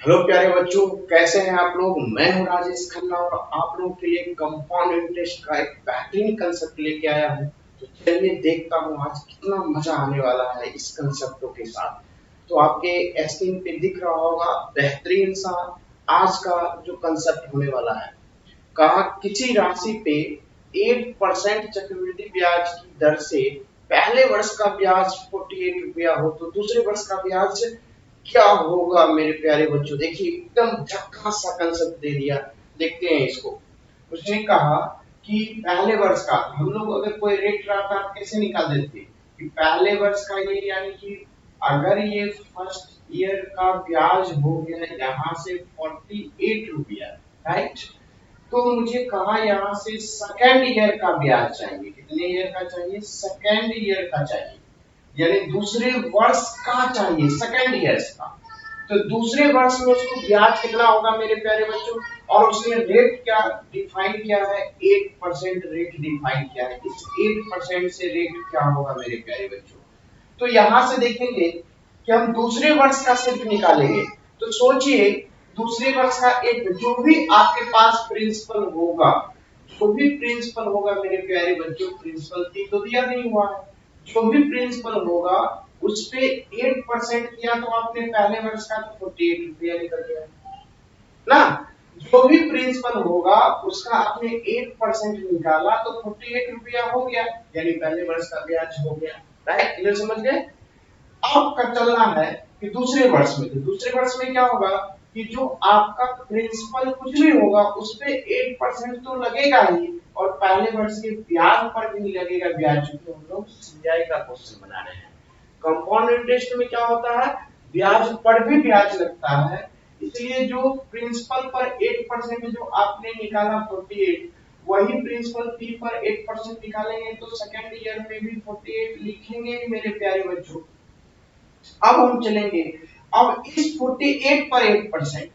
Hello प्यारे बच्चों, कैसे हैं आप लोग। मैं हूं राजेश खन्ना और आप लोगों के लिए कंपाउंड इंटरेस्ट का एक बेहतरीन कंसेप्ट लेके आया हूं। तो चलिए देखता हूं आज कितना मजा आने वाला है इस कंसेप्टों के साथ। तो आपके स्क्रीन पे दिख रहा होगा बेहतरीन सा आज का जो कंसेप्ट होने वाला है। कहा किसी राशि पे 8% चक्रवृद्धि ब्याज की दर से पहले वर्ष का ब्याज 48 रुपया हो तो दूसरे वर्ष का ब्याज क्या होगा। मेरे प्यारे बच्चों देखिए एकदम झक्कास सा कंसेप्ट दे दिया। देखते हैं इसको। उसने कहा कि पहले वर्ष का हम लोग अगर कोई रेट रहा था कैसे निकाल देते कि पहले वर्ष का ये यानी कि अगर ये फर्स्ट ईयर का ब्याज हो गया यहाँ से 48 रुपया, राइट। तो मुझे कहा यहाँ से सेकेंड ईयर का ब्याज चाहिए। कितने ईयर का चाहिए? सेकेंड ईयर का चाहिए, यानी दूसरे वर्ष का चाहिए, सेकेंड ईयर्स का। तो दूसरे वर्ष में उसको ब्याज कितना होगा मेरे प्यारे बच्चों? और उसने रेट क्या डिफाइन किया है? 8% रेट डिफाइन किया है। इस 8% से रेट क्या होगा मेरे प्यारे बच्चों? तो यहां से देखेंगे कि हम दूसरे वर्ष का सिर्फ निकालेंगे। तो सोचिए दूसरे वर्ष का एक जो भी आपके पास प्रिंसिपल होगा, जो भी प्रिंसिपल होगा मेरे प्यारे बच्चों, प्रिंसिपल की तो दिया नहीं हुआ है, जो भी प्रिंसिपल होगा उस पे 8% किया तो आपने पहले वर्ष का तो 48 रुपया निकल गया ना। जो भी प्रिंसिपल होगा उसका आपने 8% निकाला तो 48 रुपया हो गया, यानी पहले वर्ष का ब्याज हो गया। राइट, क्लियर, समझ गए। अब का चलना है कि दूसरे वर्ष में। तो दूसरे वर्ष में क्या होगा कि जो आपका प्रिंसिपल कुछ भी होगा उस पे 8% तो लगेगा ही, और पहले वर्ष के ब्याज पर भी लगेगा ब्याज, क्योंकि हम लोग सीआई का क्वेश्चन बना रहे हैं। कंपाउंड इंटरेस्ट में क्या होता है? ब्याज पर भी ब्याज लगता है। इसलिए जो प्रिंसिपल पर 8% जो आपने निकाला 48, वही प्रिंसिपल फी पर 8% निकालेंगे तो सेकेंड ईयर में भी 48 लिखेंगे मेरे प्यारे बच्चों। अब हम चलेंगे, अब इस 48 पर 8%,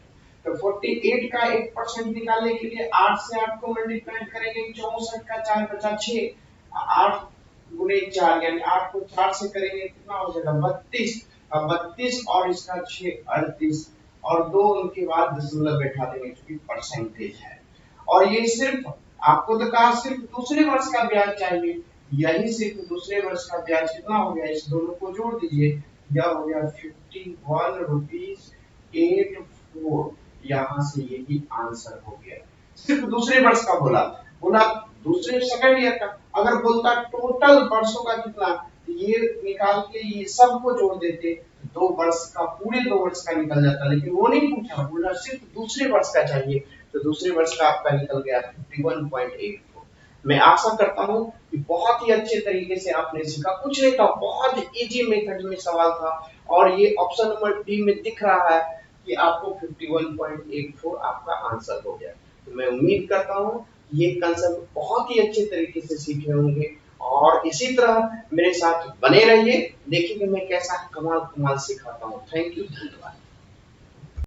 तो 48 का 8% निकालने के लिए 8 से 8 को मल्टीप्लाई करेंगे, 64 का 4 बचा 6, 8 गुणे 4 यानी 8 को 4 से करेंगे कितना हो जाएगा? 32। अब 32 और इसका 6 38, और दो उनके बाद दशमलव बैठा देंगे क्योंकि परसेंटेज है। और ये सिर्फ आपको तो कहा सिर्फ दूसरे वर्ष का ब्याज चाहिए, यही सिर्फ दूसरे वर्ष का ब्याज कितना हो गया? इस दोनों को जोड़ दीजिए, यह हो गया 51 रुपीज 84। यहाँ से यही आंसर हो गया। सिर्फ दूसरे वर्ष का बोला बोला दूसरे सेकंड ईयर का। अगर बोलता टोटल वर्षों का कितना, तो ये निकाल के ये सबको जोड़ देते, दो वर्ष का, पूरे दो वर्ष का निकल जाता। लेकिन वो नहीं पूछा, बोला सिर्फ दूसरे वर्ष का चाहिए। तो दूसरे वर्ष का आपका निकल गया 51.84। मैं आशा करता हूं कि बहुत ही अच्छे तरीके से आपने सीखा। कुछ नहीं था, बहुत इजी मेथड में सवाल था, और ये ऑप्शन नंबर डी में दिख रहा है कि आपको 51.84 आपका आंसर हो गया। तो मैं उम्मीद करता हूं ये कंसेप्ट बहुत ही अच्छे तरीके से सीखे होंगे, और इसी तरह मेरे साथ बने रहिए, देखिए मैं कैसा कमाल कमाल सिखाता हूँ। थैंक यू, धन्यवाद।